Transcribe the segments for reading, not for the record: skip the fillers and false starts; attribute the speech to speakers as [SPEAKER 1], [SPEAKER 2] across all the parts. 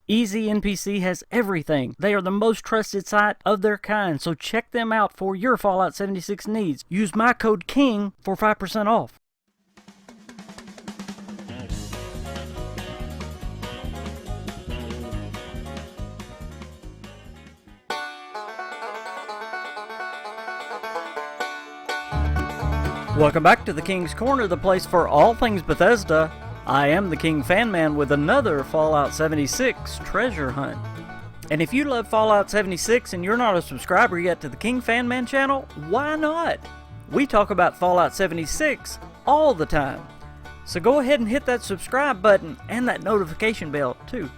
[SPEAKER 1] Easy NPC has everything. They are the most trusted site of their kind, so check them out for your Fallout 76 needs. Use my code KING for 5% off. Welcome back to the King's Corner, the place for all things Bethesda. I am the KingFanMan with another Fallout 76 treasure hunt. And if you love Fallout 76 and you're not a subscriber yet to the KingFanMan channel, why not? We talk about Fallout 76 all the time. So go ahead and hit that subscribe button and that notification bell too.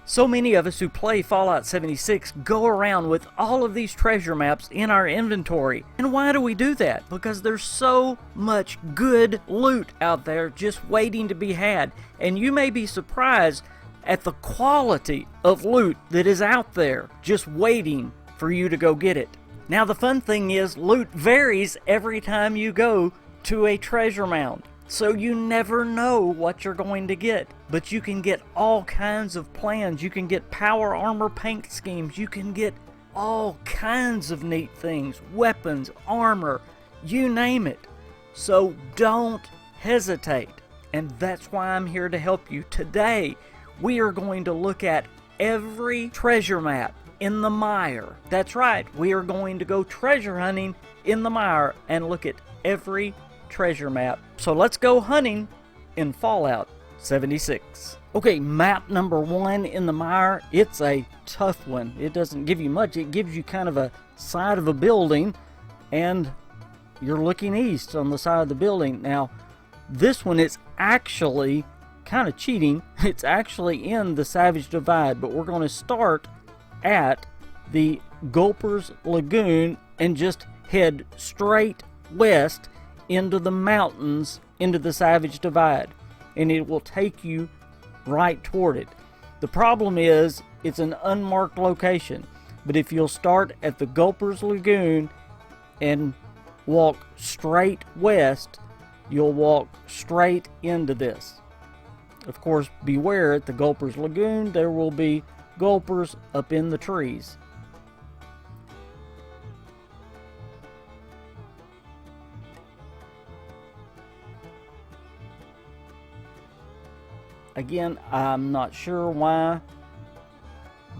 [SPEAKER 1] So many of us who play Fallout 76 go around with all of these treasure maps in our inventory. And why do we do that? Because there's so much good loot out there just waiting to be had. And you may be surprised at the quality of loot that is out there just waiting for you to go get it. Now the fun thing is loot varies every time you go to a treasure mound. So you never know what you're going to get. But you can get all kinds of plans. You can get power armor paint schemes. You can get all kinds of neat things. Weapons, armor, you name it. So don't hesitate. And that's why I'm here to help you. Today, we are going to look at every treasure map in the Mire. That's right. We are going to go treasure hunting in the Mire and look at every treasure map. So let's go hunting in Fallout 76. Okay, map number 1 in the Mire. It's a tough one. It doesn't give you much. It gives you kind of a side of a building and you're looking east on the side of the building. Now, this one is actually kind of cheating. It's actually in the Savage Divide, but we're going to start at the Gulper's Lagoon and just head straight west into the mountains, into the Savage Divide, and it will take you right toward it. The problem is it's an unmarked location, but if you'll start at the Gulper's Lagoon and walk straight west, you'll walk straight into this. Of course, beware, at the Gulper's Lagoon there will be gulpers up in the trees. Again, I'm not sure why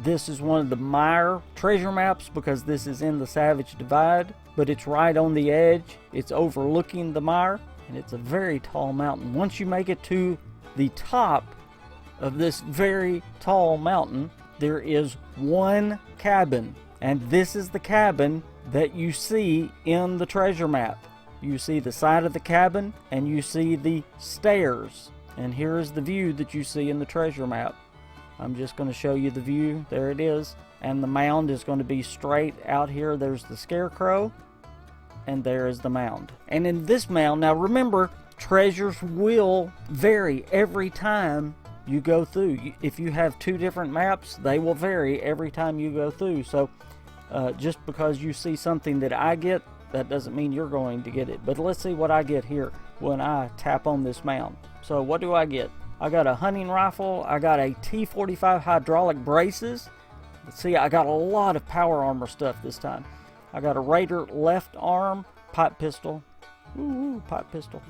[SPEAKER 1] this is one of the Mire treasure maps, because this is in the Savage Divide, but it's right on the edge. It's overlooking the Mire, and it's a very tall mountain. Once you make it to the top of this very tall mountain, there is one cabin, and this is the cabin that you see in the treasure map. You see the side of the cabin, and you see the stairs. And here is the view that you see in the treasure map. I'm just going to show you the view. There it is. And the mound is going to be straight out here. There's the scarecrow. And there is the mound. And in this mound, now remember, treasures will vary every time you go through. If you have 2 different maps, they will vary every time you go through. So just because you see something that I get, that doesn't mean you're going to get it. But let's see what I get here when I tap on this mound. So what do I get? I got a hunting rifle. I got a T-45 hydraulic braces. Let's see, I got a lot of power armor stuff this time. I got a Raider left arm, pipe pistol. Ooh, pipe pistol.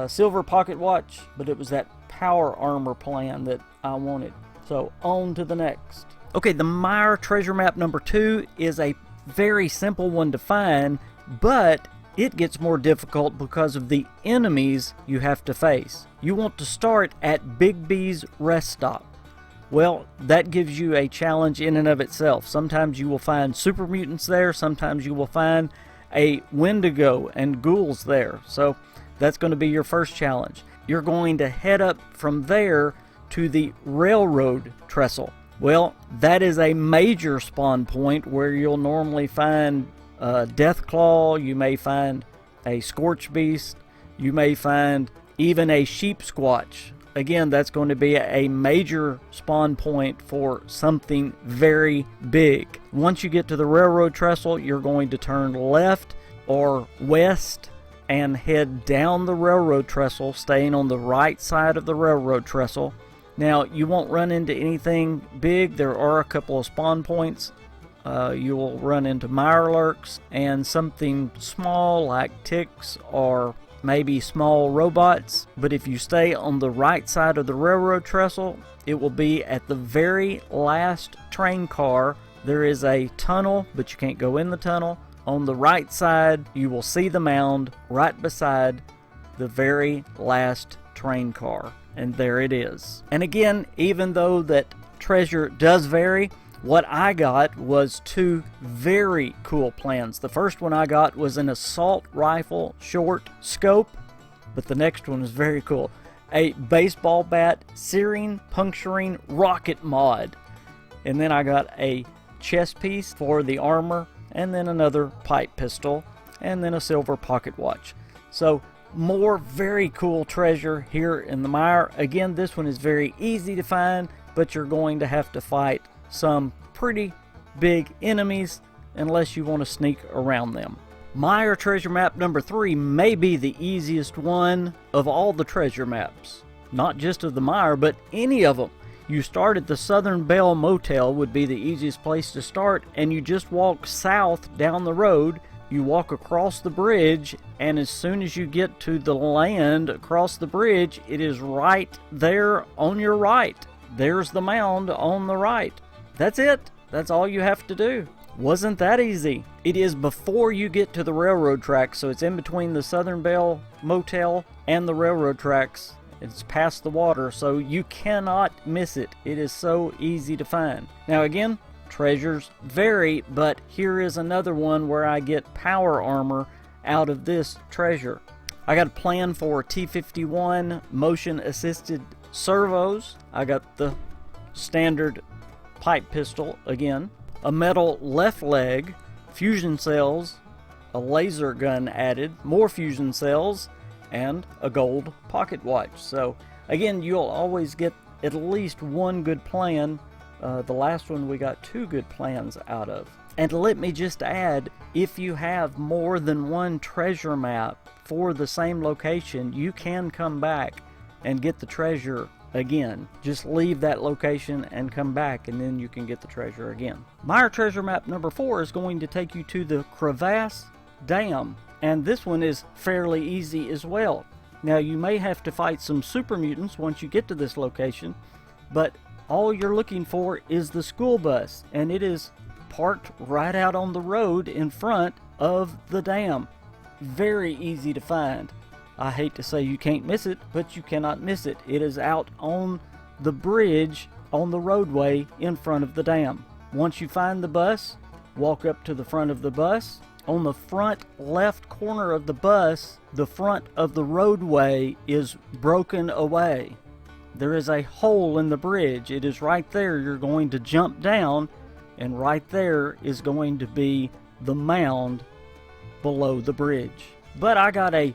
[SPEAKER 1] Silver pocket watch, but it was that power armor plan that I wanted. So on to the next. Okay, the Mire treasure map number 2 is a very simple one to find, but it gets more difficult because of the enemies you have to face. You want to start at Big B's rest stop. Well, that gives you a challenge in and of itself. Sometimes you will find super mutants there, sometimes you will find a Wendigo and ghouls there. So that's going to be your first challenge. You're going to head up from there to the railroad trestle. Well, that is a major spawn point where you'll normally find Deathclaw, you may find a Scorch Beast, you may find even a Sheep Squatch. Again, that's going to be a major spawn point for something very big. Once you get to the railroad trestle, you're going to turn left or west and head down the railroad trestle, staying on the right side of the railroad trestle. Now, you won't run into anything big. There are a couple of spawn points. You will run into mirelurks and something small like ticks or maybe small robots. But if you stay on the right side of the railroad trestle, it will be at the very last train car. There is a tunnel, but you can't go in the tunnel. On the right side, you will see the mound right beside the very last train car. And there it is. And again, even though that treasure does vary, what I got was two very cool plans. The first one I got was an assault rifle short scope, but the next one is very cool. A baseball bat searing, puncturing rocket mod. And then I got a chest piece for the armor, and then another pipe pistol, and then a silver pocket watch. So more very cool treasure here in the mire. Again, this one is very easy to find, but you're going to have to fight some pretty big enemies unless you want to sneak around them. Mire treasure map number 3 may be the easiest one of all the treasure maps. Not just of the mire, but any of them. You start at the Southern Belle Motel would be the easiest place to start, and you just walk south down the road. You walk across the bridge, and as soon as you get to the land across the bridge, it is right there on your right. There's the mound on the right. That's it. That's all you have to do. Wasn't that easy? It is before you get to the railroad tracks, so it's in between the Southern Belle Motel and the railroad tracks. It's past the water, so you cannot miss it. It is so easy to find. Now again, treasures vary, but here is another one where I get power armor out of this treasure. I got a plan for T51 motion assisted servos. I got the standard pipe pistol again, a metal left leg, fusion cells, a laser gun added, more fusion cells, and a gold pocket watch. So again, you'll always get at least one good plan. The last one we got 2 good plans out of. And let me just add, if you have more than one treasure map for the same location, you can come back and get the treasure again. Just leave that location and come back, and then you can get the treasure again. Mire treasure map number 4 is going to take you to the Crevasse Dam, and this one is fairly easy as well. Now you may have to fight some super mutants once you get to this location, but all you're looking for is the school bus, and it is parked right out on the road in front of the dam. Very easy to find. I hate to say you can't miss it, but you cannot miss it. It is out on the bridge on the roadway in front of the dam. Once you find the bus, walk up to the front of the bus. On the front left corner of the bus, the front of the roadway is broken away. There is a hole in the bridge. It is right there. You're going to jump down, and right there is going to be the mound below the bridge. But I got a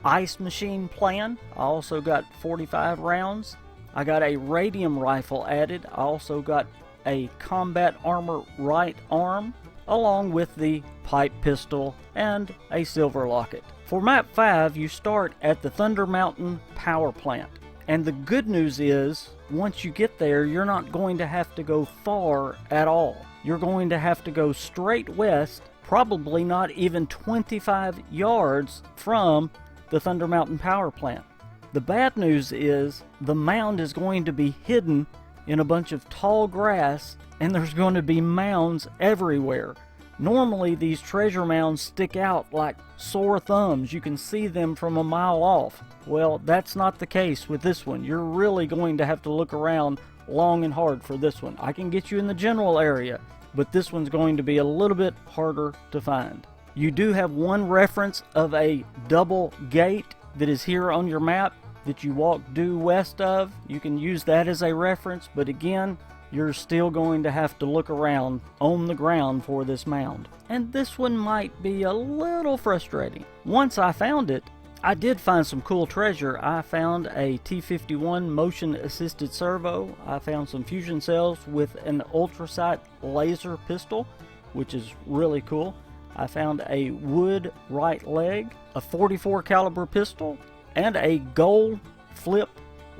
[SPEAKER 1] ice machine plan. I also got 45 rounds. I got a radium rifle added. I also got a combat armor right arm, along with the pipe pistol and a silver locket. For map 5, you start at the Thunder Mountain power plant. And the good news is, once you get there, you're not going to have to go far at all. You're going to have to go straight west, probably not even 25 yards from the Thunder Mountain power plant. The bad news is the mound is going to be hidden in a bunch of tall grass, and there's going to be mounds everywhere. Normally these treasure mounds stick out like sore thumbs. You can see them from a mile off. Well, that's not the case with this one. You're really going to have to look around long and hard for this one. I can get you in the general area, but this one's going to be a little bit harder to find. You do have one reference of a double gate that is here on your map that you walk due west of. You can use that as a reference, but again, you're still going to have to look around on the ground for this mound. And this one might be a little frustrating. Once I found it, I did find some cool treasure. I found a T51 motion assisted servo. I found some fusion cells with an ultrasight laser pistol, which is really cool. I found a wood right leg, a .44 caliber pistol, and a gold flip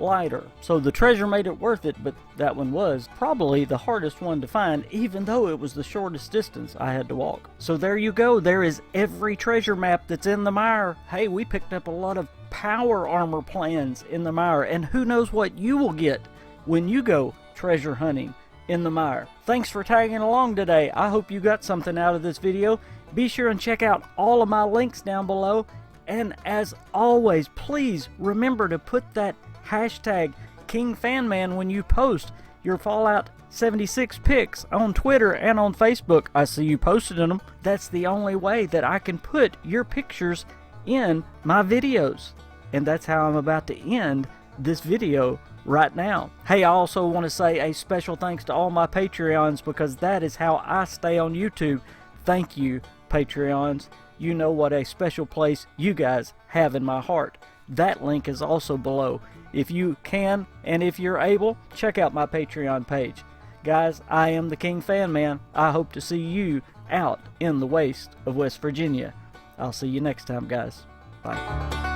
[SPEAKER 1] lighter. So the treasure made it worth it, but that one was probably the hardest one to find, even though it was the shortest distance I had to walk. So there you go. There is every treasure map that's in the mire. Hey, we picked up a lot of power armor plans in the mire, and who knows what you will get when you go treasure hunting in the mire. Thanks for tagging along today. I hope you got something out of this video. Be sure and check out all of my links down below. And as always, please remember to put that hashtag KingFanMan when you post your Fallout 76 pics on Twitter and on Facebook. I see you posted them. That's the only way that I can put your pictures in my videos. And that's how I'm about to end this video right now. Hey, I also want to say a special thanks to all my Patreons, because that is how I stay on YouTube. Thank you, Patreons. You know what a special place you guys have in my heart. That link is also below. If you can and if you're able, check out my Patreon page. Guys, I am the KingFanMan. I hope to see you out in the waste of West Virginia. I'll see you next time, guys. Bye.